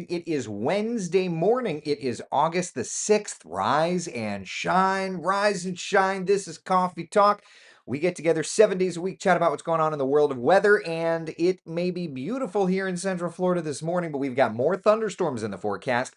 It is Wednesday morning. It is August the 6th. Rise and shine, rise and shine. This is Coffee Talk. We get together 7 days a week, chat about what's going on in the world of weather, and it may be beautiful here in Central Florida this morning, but we've got more thunderstorms in the forecast.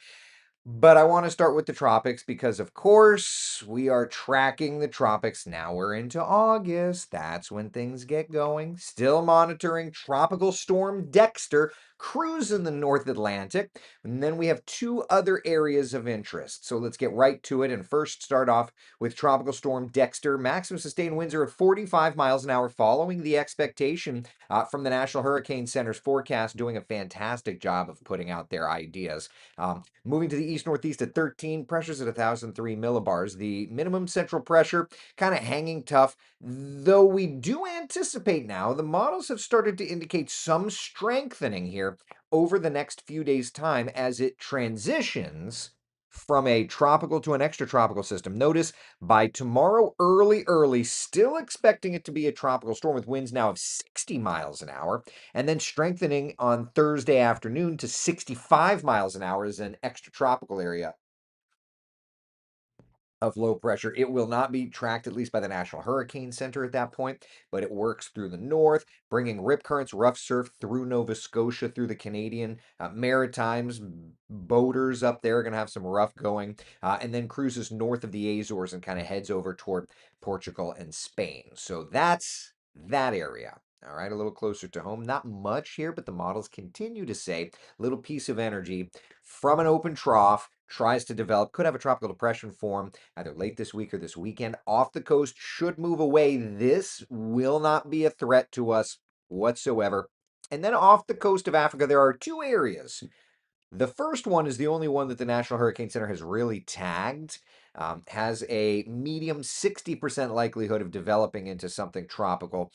But I want to start with the tropics because, of course, we are tracking the tropics. Now we're into August. That's when things get going. Still monitoring Tropical Storm Dexter cruising the North Atlantic. And then we have two other areas of interest. So let's get right to it and first start off with Tropical Storm Dexter. Maximum sustained winds are at 45 miles an hour, following the expectation from the National Hurricane Center's forecast, doing a fantastic job of putting out their ideas. Moving to the east-northeast at 13, pressures at 1,003 millibars. The minimum central pressure kind of hanging tough, though we do anticipate now the models have started to indicate some strengthening here over the next few days' time as it transitions from a tropical to an extratropical system. Notice by tomorrow early, still expecting it to be a tropical storm with winds now of 60 miles an hour, and then strengthening on Thursday afternoon to 65 miles an hour as an extratropical area of low pressure. It will not be tracked, at least by the National Hurricane Center at that point, but it works through the north, bringing rip currents, rough surf through Nova Scotia, through the Canadian Maritimes. Boaters up there are going to have some rough going, and then cruises north of the Azores and kind of heads over toward Portugal and Spain. So that's that area. All right, a little closer to home. Not much here, but the models continue to say little piece of energy from an open trough tries to develop, could have a tropical depression form either late this week or this weekend. Off the coast, should move away. This will not be a threat to us whatsoever. And then off the coast of Africa, there are two areas. The first one is the only one that the National Hurricane Center has really tagged. Has a medium 60% likelihood of developing into something tropical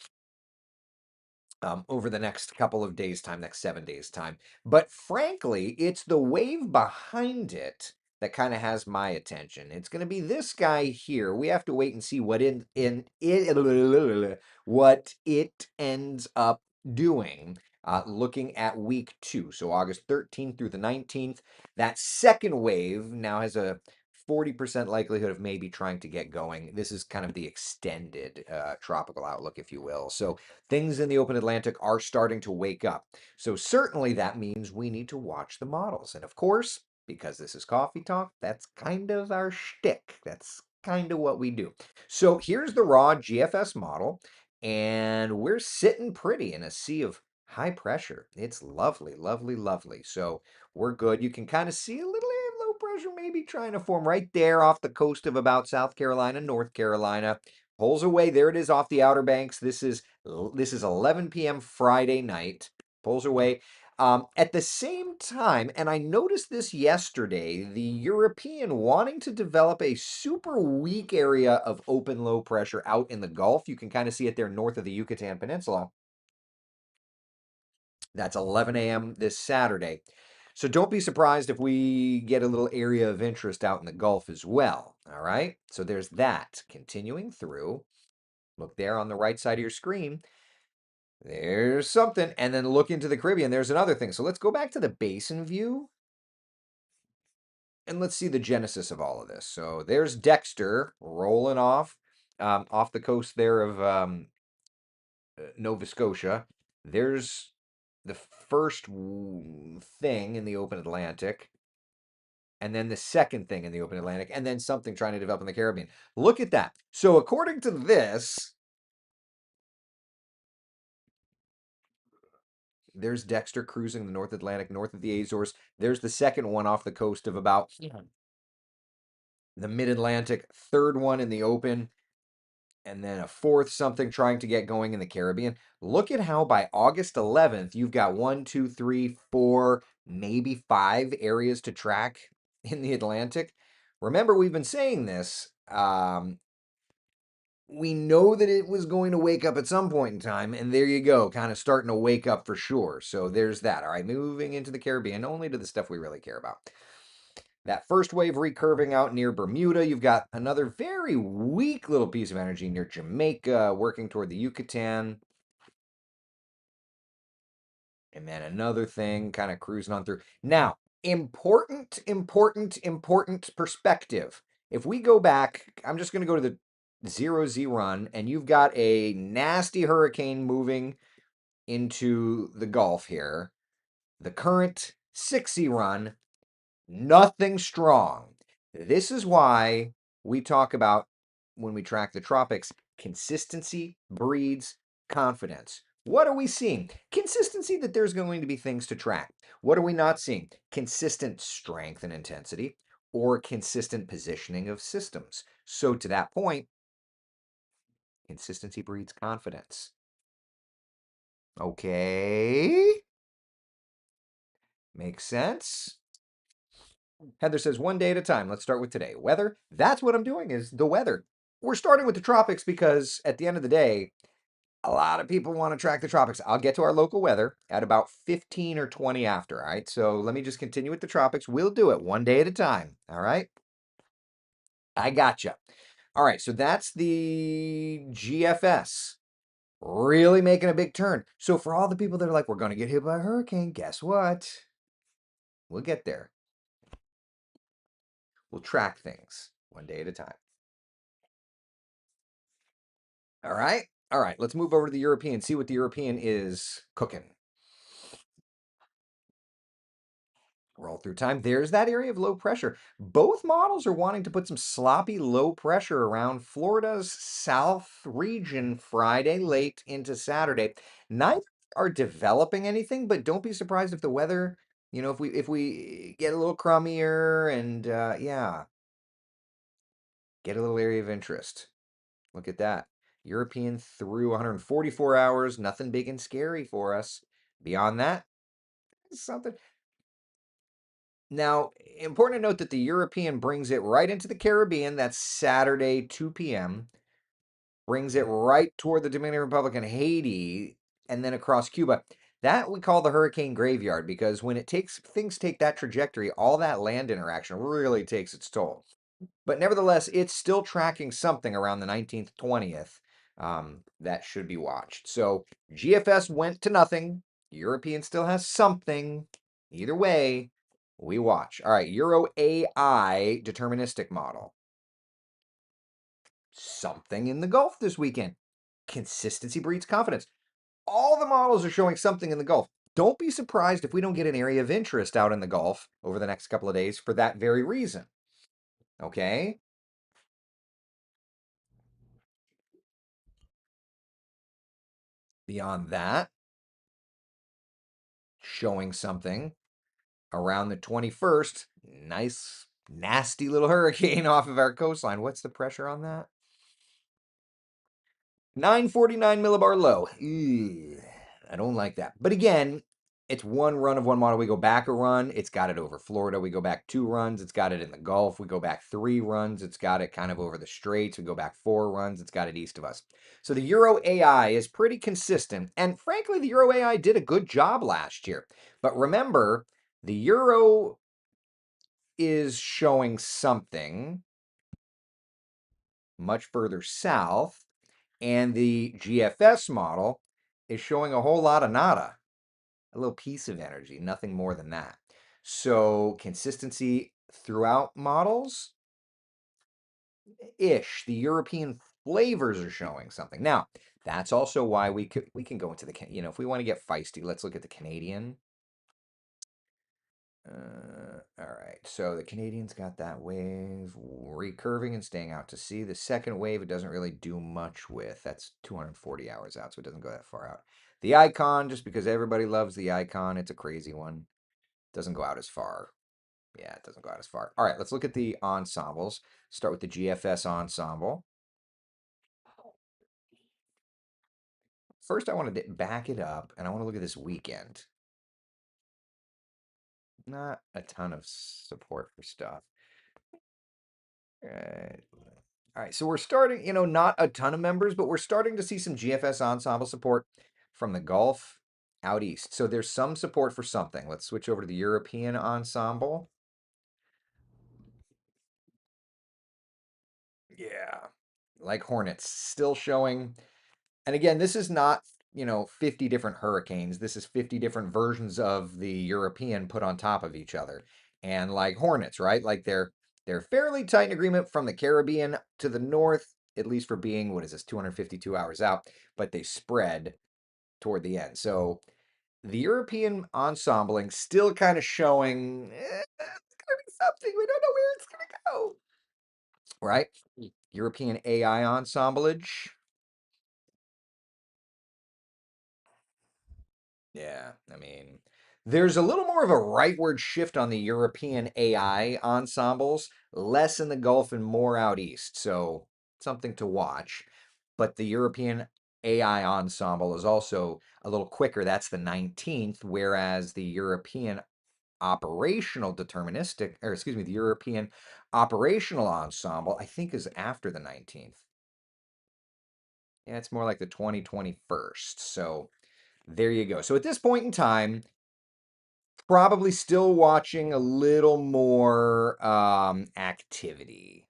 over the next couple of days' time, next 7 days' time. But frankly, it's the wave behind it that kind of has my attention. It's going to be this guy here. We have to wait and see what what it ends up doing. Looking at week 2, so August 13th through the 19th. That second wave now has a 40% likelihood of maybe trying to get going. This is kind of the extended tropical outlook, if you will. So things in the open Atlantic are starting to wake up. So certainly that means we need to watch the models. And of course, because this is Coffee Talk, that's kind of our shtick. That's kind of what we do. So here's the raw GFS model, and we're sitting pretty in a sea of high pressure. It's lovely, lovely, lovely. So we're good. You can kind of see a little low pressure maybe trying to form right there off the coast of about South Carolina, North Carolina. Pulls away. There it is off the Outer Banks. This is 11 p.m. Friday night. Pulls away. At the same time, and I noticed this yesterday, the European wanting to develop a super weak area of open low pressure out in the Gulf. You can kind of see it there north of the Yucatan Peninsula. That's 11 a.m. this Saturday. So don't be surprised if we get a little area of interest out in the Gulf as well. All right. So there's that. Continuing through. Look there on the right side of your screen. There's something. And then look into the Caribbean. There's another thing. So let's go back to the basin view. And let's see the genesis of all of this. So there's Dexter rolling off the coast there of Nova Scotia. There's the first thing in the open Atlantic, and then the second thing in the open Atlantic, and then something trying to develop in the Caribbean. Look at that. So according to this, there's Dexter cruising the North Atlantic, north of the Azores. There's the second one off the coast of about the mid-Atlantic, third one in the open, and then a fourth something trying to get going in the Caribbean. Look at how by August 11th, you've got 1, 2, 3, 4, maybe 5 areas to track in the Atlantic. Remember, we've been saying this. We know that it was going to wake up at some point in time, and there you go, kind of starting to wake up for sure. So there's that. All right, moving into the Caribbean, only to the stuff we really care about. That first wave recurving out near Bermuda. You've got another very weak little piece of energy near Jamaica, working toward the Yucatan. And then another thing kind of cruising on through. Now, Important perspective. If we go back, I'm just going to go to the 0Z run, and you've got a nasty hurricane moving into the Gulf here. The current 6Z run, nothing strong. This is why we talk about when we track the tropics, consistency breeds confidence. What are we seeing? Consistency that there's going to be things to track. What are we not seeing? Consistent strength and intensity or consistent positioning of systems. So, to that point, consistency breeds confidence. Okay. Makes sense. Heather says, one day at a time. Let's start with today. Weather. That's what I'm doing is the weather. We're starting with the tropics because at the end of the day, a lot of people want to track the tropics. I'll get to our local weather at about 15 or 20 after. All right. So let me just continue with the tropics. We'll do it one day at a time. All right. I gotcha. All right. So that's the GFS. Really making a big turn. So for all the people that are like, we're going to get hit by a hurricane, guess what? We'll get there. We'll track things one day at a time. All right. All right. Let's move over to the European, see what the European is cooking. Roll through time. There's that area of low pressure. Both models are wanting to put some sloppy low pressure around Florida's south region Friday late into Saturday. Neither are developing anything, but don't be surprised if the weather, if we get a little crummier and yeah, get a little area of interest. Look at that. European through 144 hours, nothing big and scary for us. Beyond that, something. Now, important to note that the European brings it right into the Caribbean. That's Saturday, 2 p.m. Brings it right toward the Dominican Republic and Haiti, and then across Cuba. That we call the hurricane graveyard because when it takes things take that trajectory, all that land interaction really takes its toll. But nevertheless, it's still tracking something around the 19th, 20th that should be watched. So GFS went to nothing. European still has something. Either way, we watch. All right, Euro AI deterministic model. Something in the Gulf this weekend. Consistency breeds confidence. All the models are showing something in the Gulf. Don't be surprised if we don't get an area of interest out in the Gulf over the next couple of days for that very reason. Okay? Beyond that, showing something around the 21st. Nice, nasty little hurricane off of our coastline. What's the pressure on that? 949 millibar low. Ew, I don't like that. But again, it's one run of one model. We go back a run, it's got it over Florida. We go back 2 runs, it's got it in the Gulf. We go back 3 runs, it's got it kind of over the Straits. We go back 4 runs, it's got it east of us. So the Euro AI is pretty consistent. And frankly, the Euro AI did a good job last year. But remember, the Euro is showing something much further south, and the GFS model is showing a whole lot of nada, a little piece of energy, nothing more than that. So consistency throughout models ish. The European flavors are showing something. Now, that's also why we can go into the if we want to get feisty, let's look at the Canadian. All right, so the Canadians got that wave recurving and staying out to sea. The second wave, it doesn't really do much with. That's 240 hours out, so it doesn't go that far out. The icon, just because everybody loves the icon, it's a crazy one. Doesn't go out as far. Yeah, it doesn't go out as far. All right, let's look at the ensembles. Start with the GFS ensemble. First, I want to back it up, and I want to look at this weekend. Not a ton of support for stuff. All right, so we're starting, not a ton of members, but we're starting to see some GFS ensemble support from the Gulf out east. So there's some support for something. Let's switch over to the European ensemble. Yeah, like Hornets, still showing. And again, this is not 50 different hurricanes. This is 50 different versions of the European put on top of each other. And like hornets, right? Like they're fairly tight in agreement from the Caribbean to the north, at least for being, what is this, 252 hours out, but they spread toward the end. So the European ensembling still kind of showing it's gonna be something. We don't know where it's gonna go. Right? European AI ensemblage. Yeah, I mean, there's a little more of a rightward shift on the European AI ensembles, less in the Gulf and more out east. So something to watch. But the European AI ensemble is also a little quicker. That's the 19th, whereas the European operational deterministic, or excuse me, the European operational ensemble, I think is after the 19th. Yeah, it's more like the 2021st. So there you go. So at this point in time, probably still watching a little more activity.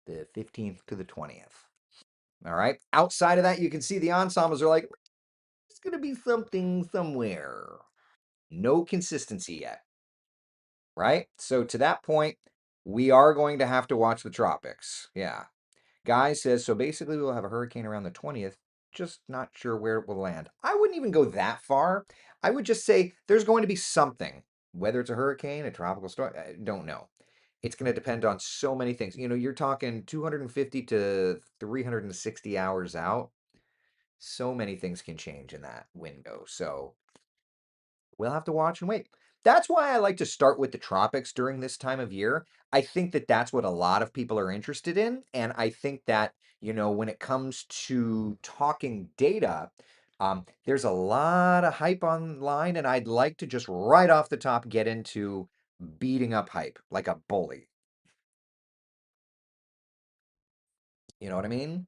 The 15th to the 20th. All right. Outside of that, you can see the ensembles are like, it's going to be something somewhere. No consistency yet. Right. So to that point, we are going to have to watch the tropics. Yeah. Guy says, so basically we'll have a hurricane around the 20th, just not sure where it will land. I wouldn't even go that far. I would just say there's going to be something, whether it's a hurricane, a tropical storm, I don't know. It's going to depend on so many things. You're talking 250 to 360 hours out. So many things can change in that window. So we'll have to watch and wait. That's why I like to start with the tropics during this time of year. I think that that's what a lot of people are interested in. And I think that, when it comes to talking data, there's a lot of hype online. And I'd like to just right off the top get into beating up hype like a bully. You know what I mean?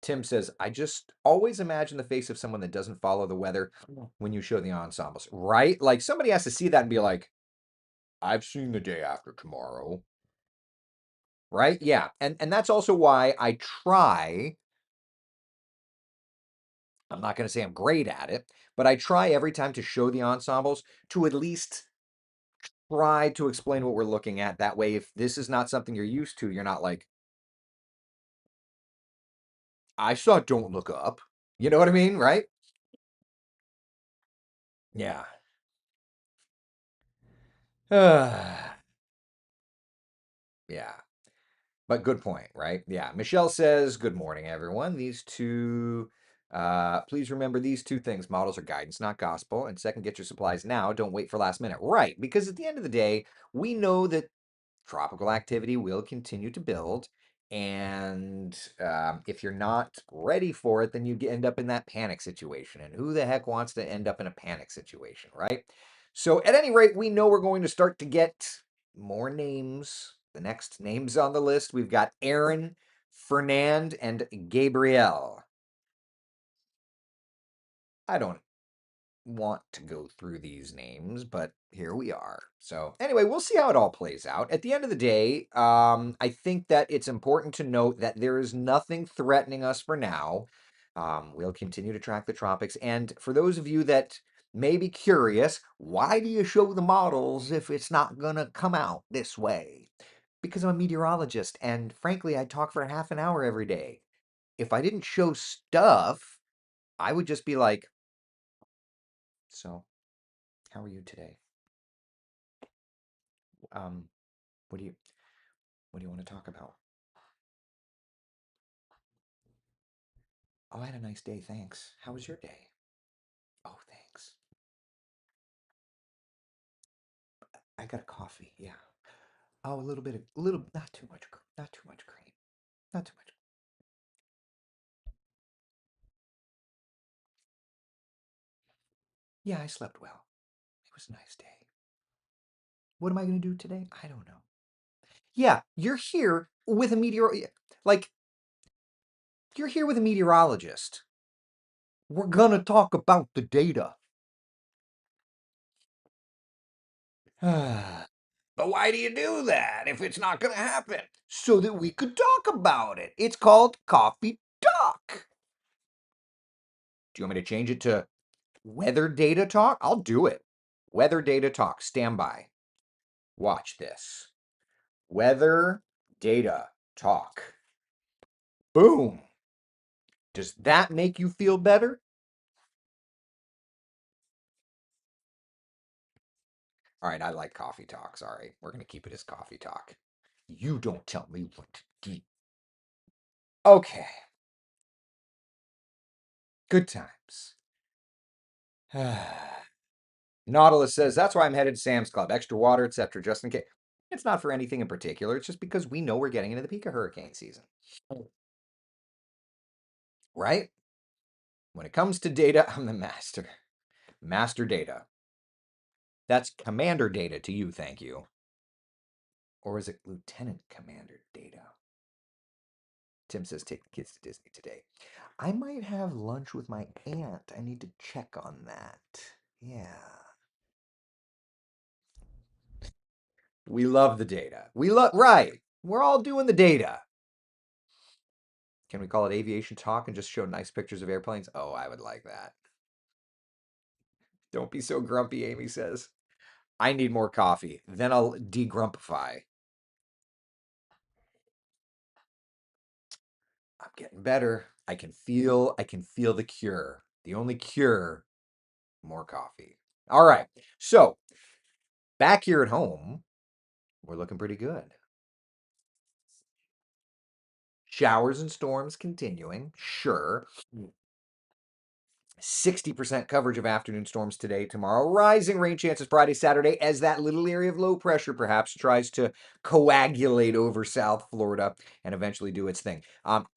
Tim says, I just always imagine the face of someone that doesn't follow the weather when you show the ensembles, right? Like somebody has to see that and be like, I've seen the day after tomorrow. Right? Yeah. And that's also why I try, I'm not going to say I'm great at it, but I try every time to show the ensembles to at least try to explain what we're looking at. That way, if this is not something you're used to, you're not like, I saw Don't Look Up. You know what I mean? Right? Yeah. Yeah. But good point, right? Yeah. Michelle says, good morning, everyone. Please remember these two things. Models are guidance, not gospel. And second, get your supplies now. Don't wait for last minute. Right. Because at the end of the day, we know that tropical activity will continue to build. And if you're not ready for it, then you end up in that panic situation. And who the heck wants to end up in a panic situation, right? So, at any rate, we know we're going to start to get more names. The next names on the list, we've got Aaron, Fernand, and Gabrielle. I don't want to go through these names, but here we are. So anyway, we'll see how it all plays out. At the end of the day, I think that it's important to note that there is nothing threatening us for now. We'll continue to track the tropics. And for those of you that may be curious, why do you show the models if it's not going to come out this way? Because I'm a meteorologist, and frankly, I talk for half an hour every day. If I didn't show stuff, I would just be like, so how are you today? Um, what do you what do you want to talk about? Oh, I had a nice day, thanks. How was your day? Oh, thanks. I got a coffee, yeah. Oh, a little, not too much, not too much cream, not too much. Yeah, I slept well. It was a nice day. What am I going to do today? I don't know. Yeah, you're here with a like you're here with a meteorologist. We're gonna talk about the data. But why do you do that if it's not going to happen? So that we could talk about it. It's called Coffee Talk. Do you want me to change it to weather data talk? I'll do it. Weather data talk. Stand by. Watch this. Weather data talk. Boom. Does that make you feel better? All right, I like coffee talk. Sorry. We're going to keep it as coffee talk. You don't tell me what to do. Okay. Good times. Nautilus says, that's why I'm headed to Sam's Club. Extra water, etc. Just in case. It's not for anything in particular. It's just because we know we're getting into the peak of hurricane season. Right? When it comes to data, I'm the master. Master data. That's commander data to you, thank you. Or is it lieutenant commander data? Tim says, take the kids to Disney today. I might have lunch with my aunt. I need to check on that. Yeah. We love the data. Right. We're all doing the data. Can we call it aviation talk and just show nice pictures of airplanes? Oh, I would like that. Don't be so grumpy, Amy says. I need more coffee. Then I'll degrumpify. I'm getting better. I can feel the cure. The only cure, more coffee. All right. So, back here at home, we're looking pretty good. Showers and storms continuing, sure. 60% coverage of afternoon storms today, tomorrow. Rising rain chances Friday, Saturday as that little area of low pressure perhaps tries to coagulate over South Florida and eventually do its thing.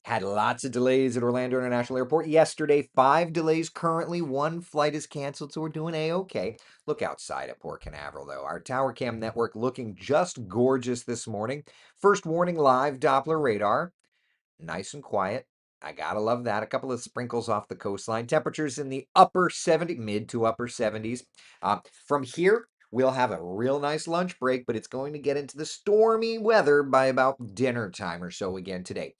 Had lots of delays at Orlando International Airport yesterday. 5 delays currently. 1 flight is canceled, so we're doing A-okay. Look outside at Port Canaveral, though. Our tower cam network looking just gorgeous this morning. First warning live Doppler radar. Nice and quiet. I gotta love that. A couple of sprinkles off the coastline. Temperatures in the upper 70, mid to upper 70s. From here, we'll have a real nice lunch break, but it's going to get into the stormy weather by about dinner time or so again today.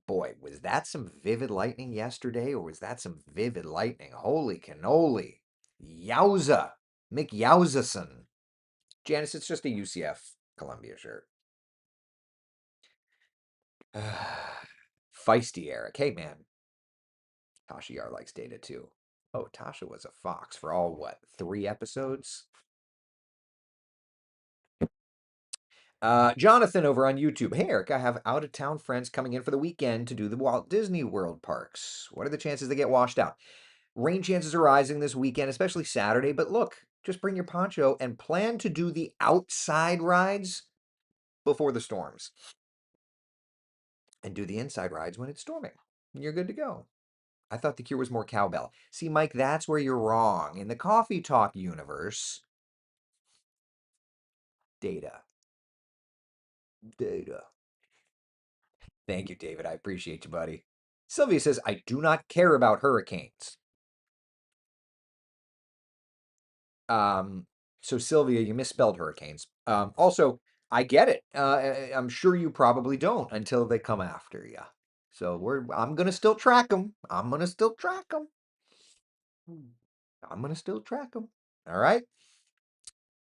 Boy, was that some vivid lightning yesterday, or was that some vivid lightning? Holy cannoli. Yowza. McYowzason. Janice, it's just a UCF Columbia shirt. Feisty Eric. Hey, man. Tasha Yar likes data too. Oh, Tasha was a fox for all what, 3 episodes? Jonathan over on YouTube. Hey, Eric, I have out of town friends coming in for the weekend to do the Walt Disney World parks. What are the chances they get washed out? Rain chances are rising this weekend, especially Saturday. But look, just bring your poncho and plan to do the outside rides before the storms. And do the inside rides when it's storming. You're good to go. I thought the cure was more cowbell. See, Mike, that's where you're wrong. In the coffee talk universe, data. Data. Thank you, David. I appreciate you, buddy. Sylvia says, I do not care about hurricanes. So Sylvia, you misspelled hurricanes. Also, I get it. I'm sure you probably don't until they come after you. So I'm gonna still track them. I'm gonna still track them. I'm gonna still track them. All right.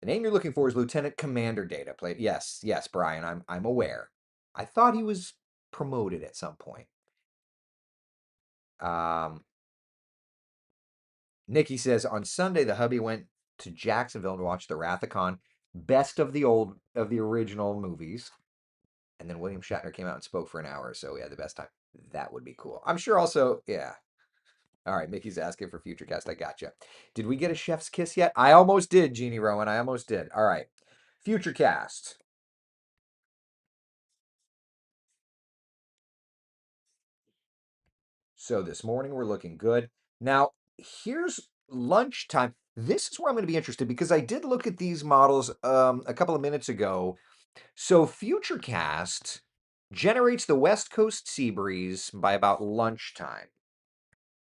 The name you're looking for is Lieutenant Commander Data. Plate. Yes, yes, Brian. I'm aware. I thought he was promoted at some point. Nikki says on Sunday the hubby went to Jacksonville to watch the Wrath-a-Con, best of the original movies. And then William Shatner came out and spoke for an hour, so we had the best time. That would be cool. I'm sure also, yeah. All right, Mickey's asking for future cast. I gotcha. Did we get a chef's kiss yet? I almost did, Jeannie Rowan. I almost did. All right. Future cast. So this morning we're looking good. Now, here's lunchtime. This is where I'm going to be interested because I did look at these models a couple of minutes ago. So Futurecast generates the West Coast sea breeze by about lunchtime.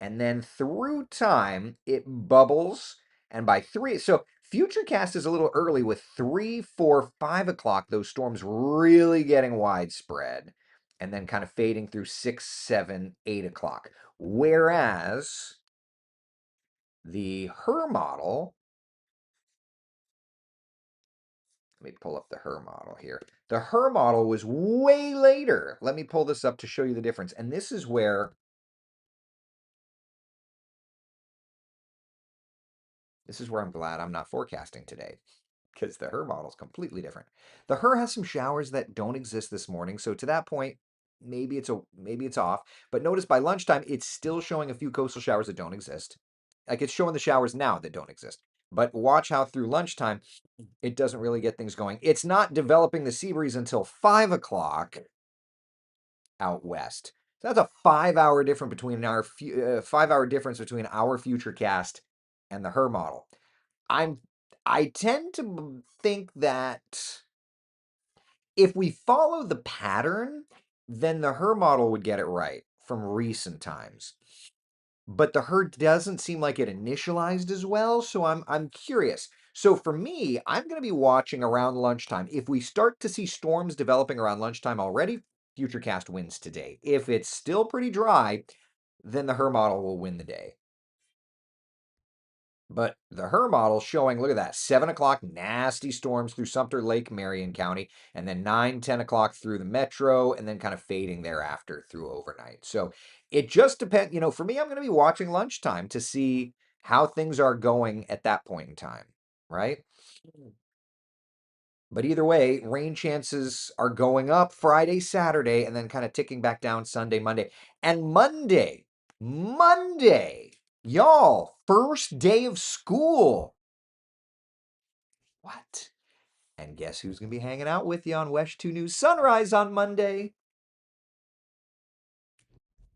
And then through time, it bubbles. And by 3, so Futurecast is a little early with 3, 4, 5 o'clock, those storms really getting widespread. And then kind of fading through 6, 7, 8 o'clock. Whereas The Her model, let me pull up the Her model here. The Her model was way later. Let me pull this up to show you the difference. And this is where I'm glad I'm not forecasting today because the Her model is completely different. The Her has some showers that don't exist this morning, so to that point, maybe it's off. But notice by lunchtime, it's still showing a few coastal showers that don't exist. Like it's showing the showers now that don't exist. But watch how through lunchtime it doesn't really get things going. It's not developing the sea breeze until 5 o'clock out west. So that's a 5 hour difference between 5 hour difference between our future cast and the Her model. I'm I tend to think that if we follow the pattern, then the Her model would get it right from recent times. But the Her doesn't seem like it initialized as well, so I'm curious. So for me, I'm going to be watching around lunchtime. If we start to see storms developing around lunchtime already, Futurecast wins today. If it's still pretty dry, then the Her model will win the day. But the Her model showing, look at that, 7 o'clock, nasty storms through Sumter Lake, Marion County, and then 9, 10 o'clock through the metro, and then kind of fading thereafter through overnight. So it just depends. For me, I'm going to be watching lunchtime to see how things are going at that point in time, right? But either way, rain chances are going up Friday, Saturday, and then kind of ticking back down Sunday, Monday. And Monday, y'all, first day of school. What? And guess who's going to be hanging out with you on Wesh 2 News Sunrise on Monday?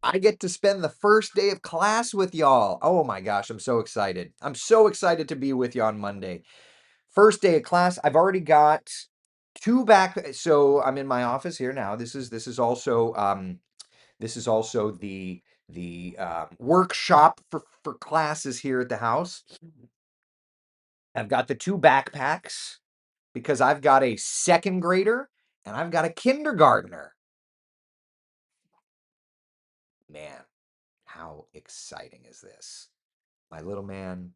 I get to spend the first day of class with y'all. Oh my gosh, I'm so excited. I'm so excited to be with you on Monday. First day of class. I've already got two back. So I'm in my office here now. This is also the workshop for classes here at the house. I've got the two backpacks because I've got a second grader and I've got a kindergartner. Man, how exciting is this? My little man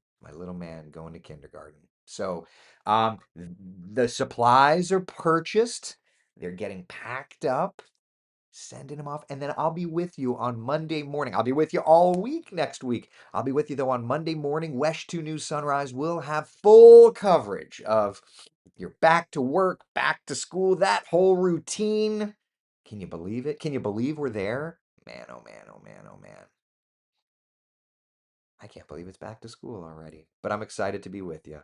going to kindergarten. So, the supplies are purchased, they're getting packed up, sending them off, and then I'll be with you on Monday morning. I'll be with you all week next week. I'll be with you though on Monday morning. Wesh 2 News Sunrise will have full coverage of your back to work, back to school, that whole routine. Can you believe it? Can you believe we're there? Man, oh man, oh man, oh man. I can't believe it's back to school already, but I'm excited to be with you.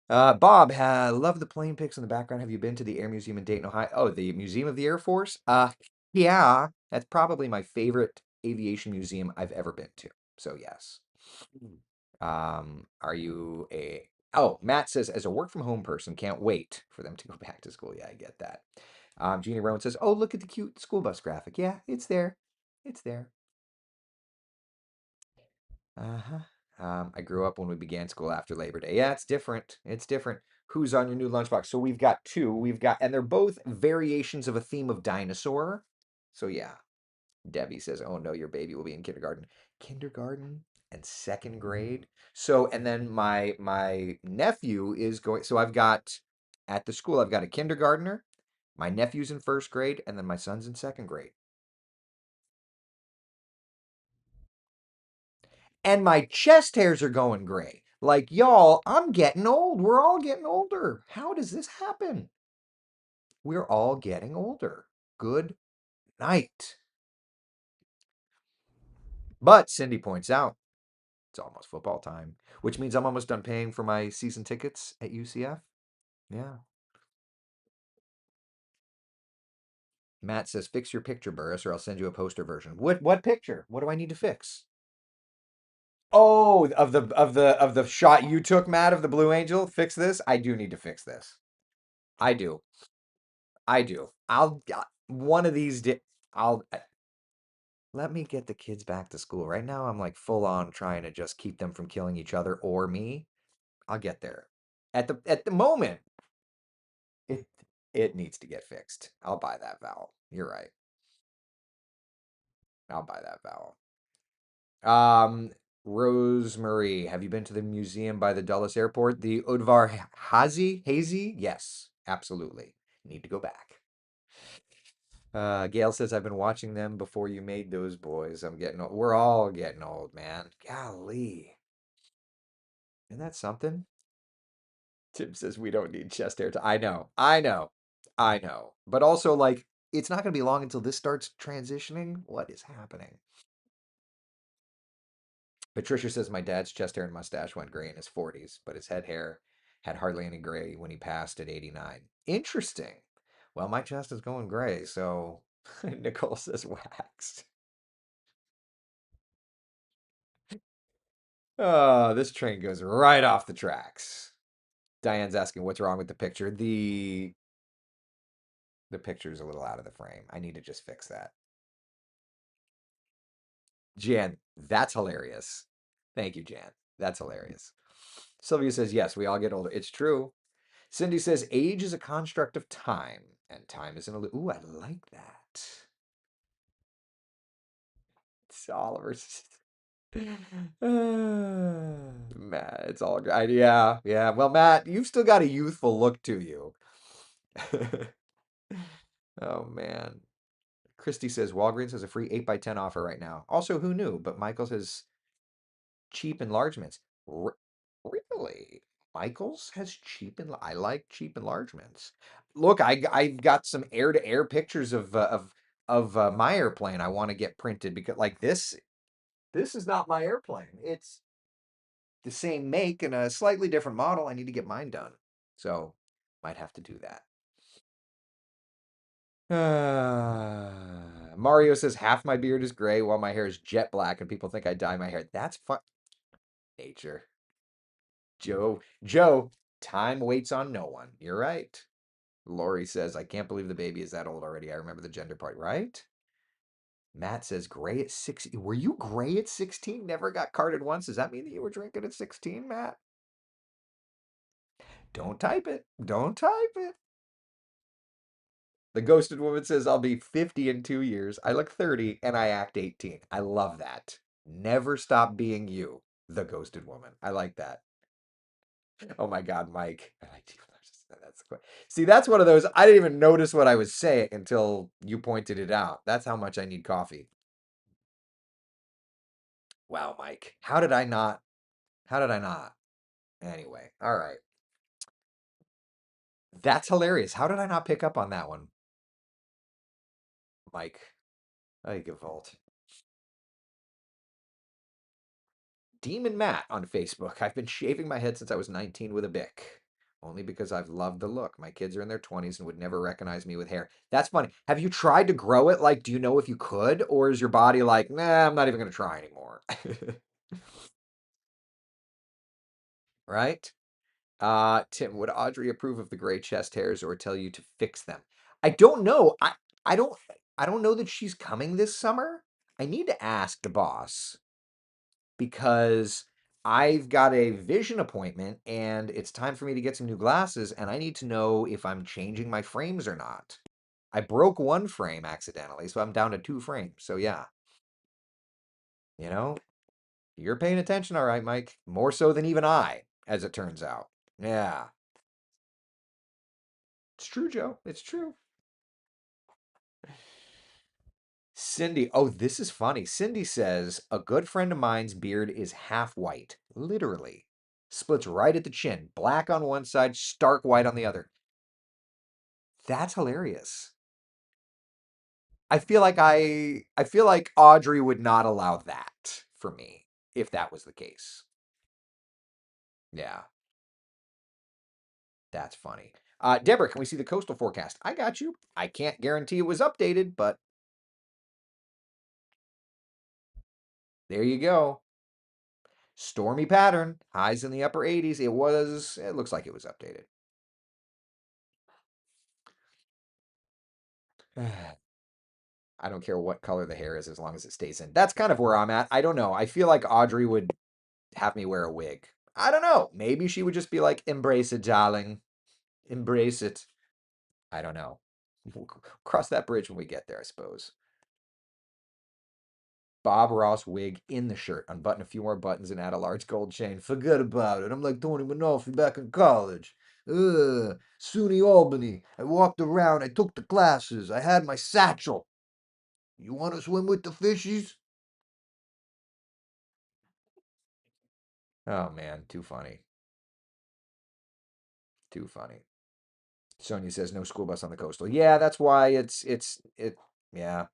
Bob, love the plane pics in the background. Have you been to the Air Museum in Dayton, Ohio? Oh, the Museum of the Air Force? Yeah, that's probably my favorite aviation museum I've ever been to. So yes. Are you a Oh, Matt says, as a work from home person, can't wait for them to go back to school. Yeah, I get that. Jeannie Rowan says, oh, look at the cute school bus graphic. Yeah, it's there. It's there. Uh-huh. I grew up when we began school after Labor Day. Yeah, it's different. It's different. Who's on your new lunchbox? So we've got two. And they're both variations of a theme of dinosaur. So yeah, Debbie says, "Oh no, your baby will be in kindergarten." Kindergarten and second grade. So and then my nephew is going. So I've got at the school I've got a kindergartner, my nephew's in first grade, and then my son's in second grade. And my chest hairs are going gray. Like, y'all, I'm getting old. We're all getting older. How does this happen? We're all getting older. Good night. But Cindy points out it's almost football time, which means I'm almost done paying for my season tickets at UCF. Yeah. Matt says, fix your picture, Burris, or I'll send you a poster version. What picture? What do I need to fix? Oh, of the shot you took, Matt, of the Blue Angel. Fix this. I do need to fix this. I do. I do. One of these I'll let me get the kids back to school. Right now I'm like full on trying to just keep them from killing each other or me. I'll get there. At the moment, it it needs to get fixed. I'll buy that vowel. You're right. I'll buy that vowel. Um Rosemary, have you been to the museum by the Dulles Airport? The Udvar Hazy? Yes, absolutely. Need to go back. Gail says, I've been watching them before you made those boys. I'm getting old. We're all getting old, man. Golly. Isn't that something? Tim says we don't need chest hair. I know. But also, like, it's not going to be long until this starts transitioning. What is happening? Patricia says my dad's chest hair and mustache went gray in his 40s, but his head hair had hardly any gray when he passed at 89. Interesting. Well, my chest is going gray, so Nicole says waxed. Oh, this train goes right off the tracks. Diane's asking what's wrong with the picture. The picture's a little out of the frame. I need to just fix that. Jan, that's hilarious. Thank you, Jan. That's hilarious. Sylvia says, yes, we all get older. It's true. Cindy says, age is a construct of time, and time is an illusion. Ooh, I like that. It's Oliver's. Matt, it's all good. Yeah. Well, Matt, you've still got a youthful look to you. Oh, man. Christy says, Walgreens has a free 8x10 offer right now. Also, who knew? But Michael's has cheap enlargements. Really? Michael's has I like cheap enlargements. Look, I've got some air-to-air pictures of my airplane I want to get printed because like this is not my airplane. It's the same make and a slightly different model. I need to get mine done. So, might have to do that. Mario says half my beard is gray while my hair is jet black and people think I dye my hair. That's fun. Nature. Joe, time waits on no one. You're right. Lori says, I can't believe the baby is that old already. I remember the gender part, right? Matt says, gray at 16. Were you gray at 16? Never got carded once. Does that mean that you were drinking at 16, Matt? Don't type it. Don't type it. The ghosted woman says, I'll be 50 in 2 years. I look 30 and I act 18. I love that. Never stop being you, the ghosted woman. I like that. Oh my God, Mike. I like T. That's quick. See, that's one of those. I didn't even notice what I was saying until you pointed it out. That's how much I need coffee. Wow, Mike. How did I not? How did I not? Anyway, all right. That's hilarious. How did I not pick up on that one, Mike? I give vault. Demon Matt on Facebook. I've been shaving my head since I was 19 with a Bic. Only because I've loved the look. My kids are in their 20s and would never recognize me with hair. That's funny. Have you tried to grow it? Like, do you know if you could? Or is your body like, nah, I'm not even going to try anymore? Right? Tim, would Audrey approve of the gray chest hairs or tell you to fix them? I don't know. I don't I don't know that she's coming this summer. I need to ask the boss because I've got a vision appointment and it's time for me to get some new glasses and I need to know if I'm changing my frames or not. I broke one frame accidentally, so I'm down to two frames. So yeah, you know, you're paying attention all right, Mike. More so than even I, as it turns out. Yeah. It's true, Joe. It's true. Cindy, oh, this is funny. Cindy says, a good friend of mine's beard is half white, literally. Splits right at the chin, black on one side, stark white on the other. That's hilarious. I feel like Audrey would not allow that for me if that was the case. Yeah, that's funny. Deborah, can we see the coastal forecast? I got you. I can't guarantee it was updated, but there you go. Stormy pattern, highs in the upper 80s. It looks like it was updated. I don't care what color the hair is as long as it stays in. That's kind of where I'm at. I don't know. I feel like Audrey would have me wear a wig. I don't know. Maybe she would just be like, embrace it, darling. Embrace it. I don't know. We'll cross that bridge when we get there, I suppose. Bob Ross wig in the shirt. Unbutton a few more buttons and add a large gold chain. Forget about it. I'm like Tony Manolfi back in college. SUNY Albany. I walked around. I took the classes. I had my satchel. You want to swim with the fishies? Oh man, too funny. Too funny. Sonia says no school bus on the coastal. Yeah, that's why it. Yeah,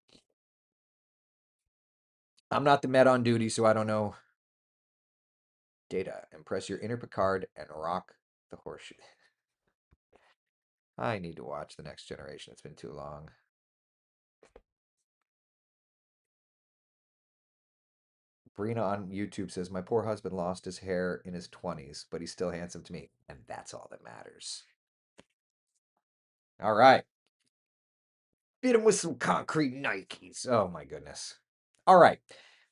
I'm not the Met on duty, so I don't know. Data. Impress your inner Picard and rock the horseshoe. I need to watch The Next Generation. It's been too long. Brina on YouTube says, my poor husband lost his hair in his 20s, but he's still handsome to me. And that's all that matters. All right. Beat him with some concrete Nikes. Oh, my goodness. All right.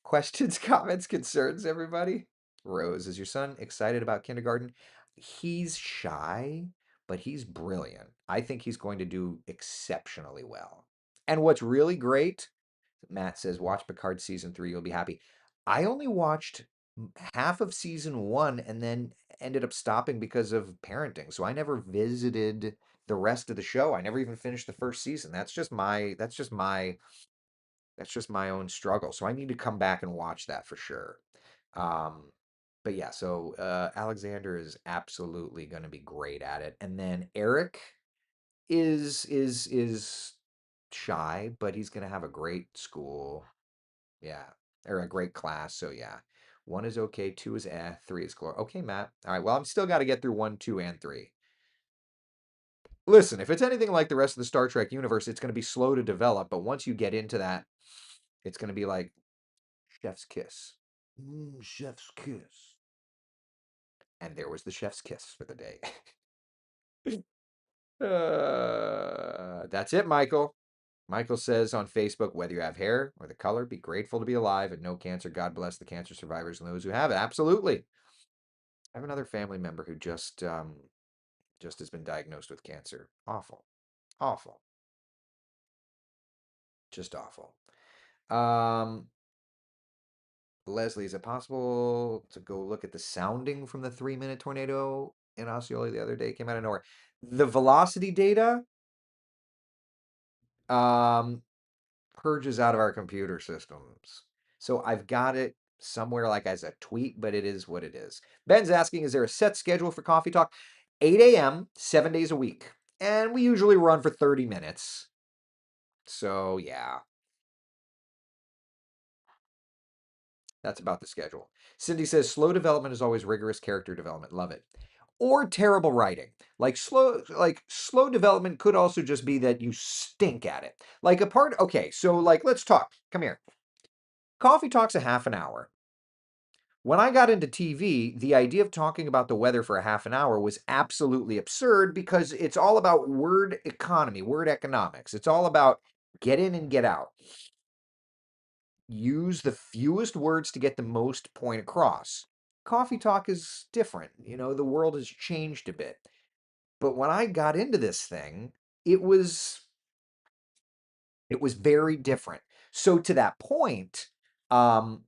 Questions, comments, concerns, everybody? Rose, is your son excited about kindergarten? He's shy, but he's brilliant. I think he's going to do exceptionally well. And what's really great, Matt says, watch Picard season 3, you'll be happy. I only watched half of season 1 and then ended up stopping because of parenting. So I never visited the rest of the show. I never even finished the first season. That's just my own struggle. So I need to come back and watch that for sure. Um, but yeah, so Alexander is absolutely going to be great at it. And then Eric is shy, but he's going to have a great school. Yeah, or a great class. So yeah, 1 is okay, 2 is 3 is glory. Okay, Matt. All right. Well, I'm still got to get through 1, 2, and 3. Listen, if it's anything like the rest of the Star Trek universe, it's going to be slow to develop. But once you get into that, it's going to be like chef's kiss. Chef's kiss. And there was the chef's kiss for the day. That's it, Michael. Michael says on Facebook, whether you have hair or the color, be grateful to be alive and no cancer. God bless the cancer survivors and those who have it. Absolutely. I have another family member who just has been diagnosed with cancer. Awful. Awful. Just awful. Um, Leslie, is it possible to go look at the sounding from the 3-minute tornado in Osceola the other day? Came out of nowhere. The velocity data um purges out of our computer systems. So I've got it somewhere like as a tweet, but it is what it is. Ben's asking, is there a set schedule for Coffee Talk? 8 a.m., 7 days a week. And we usually run for 30 minutes. So yeah, that's about the schedule. Cindy says slow development is always rigorous character development. Love it. Or terrible writing. Like slow development could also just be that you stink at it. Okay, so like let's talk. Come here. Coffee Talk's a half an hour. When I got into TV, the idea of talking about the weather for a half an hour was absolutely absurd because it's all about word economy, word economics. It's all about get in and get out. Use the fewest words to get the most point across. Coffee Talk is different. The world has changed a bit. But when I got into this thing, it was very different. So to that point, I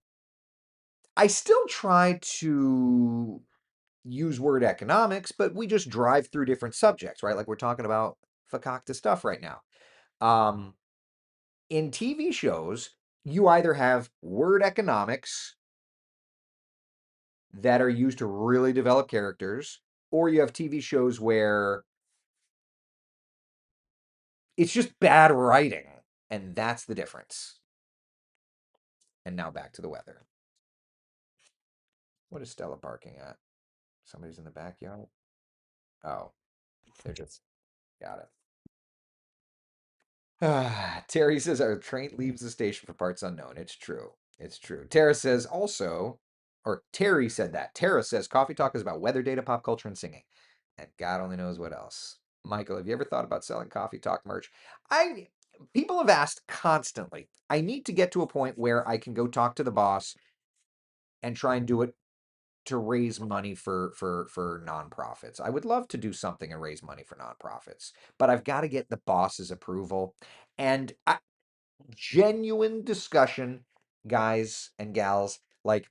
still try to use word economics, but we just drive through different subjects, right? Like we're talking about fakakta stuff right now. Um, in TV shows, you either have word economics that are used to really develop characters, or you have TV shows where it's just bad writing, and that's the difference. And now back to the weather. What is Stella barking at? Somebody's in the backyard? Oh, they're just got it. Terry says our train leaves the station for parts unknown. It's true. It's true. Tara says also, or Terry said that. Tara says Coffee Talk is about weather data, pop culture, and singing. And God only knows what else. Michael, have you ever thought about selling Coffee Talk merch? I People have asked constantly. I need to get to a point where I can go talk to the boss and try and do it to raise money for nonprofits. I would love to do something and raise money for nonprofits, but I've got to get the boss's approval. And genuine discussion. guys and gals, like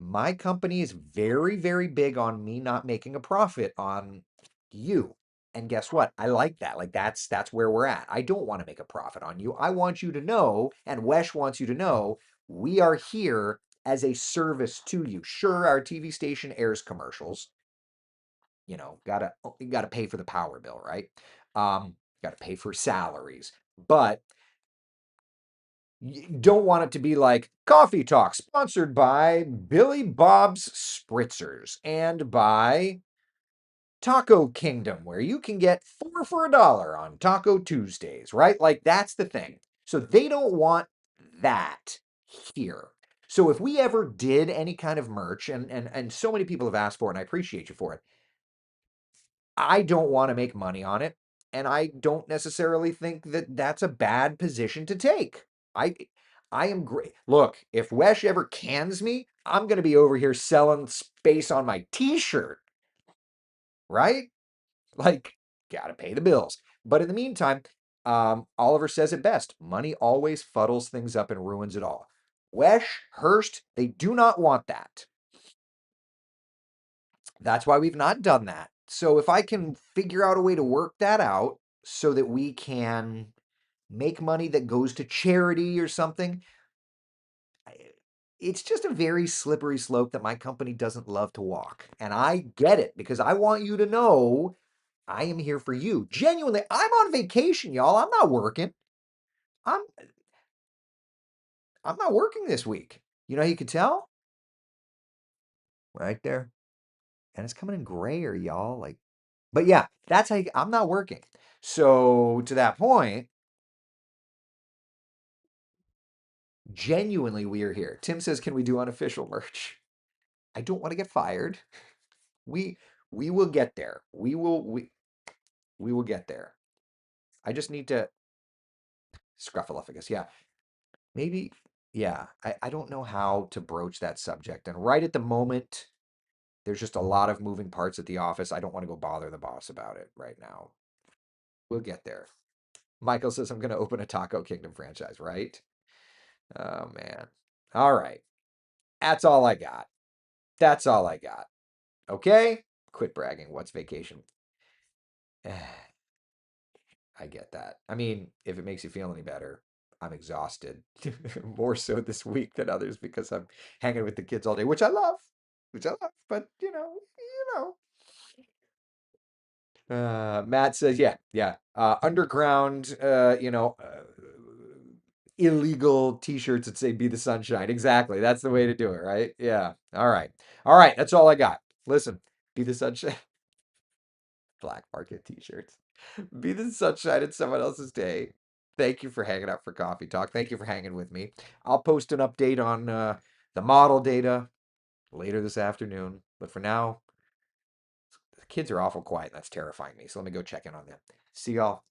my company is very, very big on me not making a profit on you. And guess what? I like that. Like that's where we're at. I don't want to make a profit on you. I want you to know, and Wesh wants you to know, we are here as a service to you. Sure, our TV station airs commercials. Gotta pay for the power bill, right? Gotta pay for salaries. But you don't want it to be like Coffee Talk, sponsored by Billy Bob's Spritzers and by Taco Kingdom, where you can get four for $1 on Taco Tuesdays, right? Like that's the thing. So they don't want that here. So if we ever did any kind of merch, and so many people have asked for it, and I appreciate you for it, I don't want to make money on it, and I don't necessarily think that that's a bad position to take. I I am great. Look, if Wesh ever cans me, I'm going to be over here selling space on my t-shirt, right? Like, got to pay the bills. But in the meantime, Oliver says it best. Money always fuddles things up and ruins it all. Wesh, Hurst, they do not want that. That's why we've not done that. So if I can figure out a way to work that out so that we can make money that goes to charity or something, it's just a very slippery slope that my company doesn't love to walk. And I get it because I want you to know I am here for you. Genuinely, I'm on vacation, y'all. I'm not working. I'm I'm not working this week. You know how you could tell? Right there. And it's coming in grayer, y'all. Like, but yeah, that's how I'm not working. So to that point, genuinely, we are here. Tim says, "Can we do unofficial merch?" I don't want to get fired. We we will get there. We will get there. I just need to scruffaluffagus. Yeah, maybe. Yeah, I don't know how to broach that subject. And right at the moment, there's just a lot of moving parts at the office. I don't want to go bother the boss about it right now. We'll get there. Michael says I'm going to open a Taco Kingdom franchise, right? Oh man. All right. That's all I got. That's all I got. Okay? Quit bragging. What's vacation? I get that. I mean, if it makes you feel any better, I'm exhausted more so this week than others because I'm hanging with the kids all day, which I love, but Matt says, yeah, underground, illegal t-shirts that say "Be the Sunshine." Exactly. That's the way to do it, right? Yeah. All right. All right. That's all I got. Listen, be the sunshine. Black market t-shirts. Be the sunshine in someone else's day. Thank you for hanging out for Coffee Talk. Thank you for hanging with me. I'll post an update on the model data later this afternoon. But for now, the kids are awful quiet. That's terrifying me. So let me go check in on them. See y'all.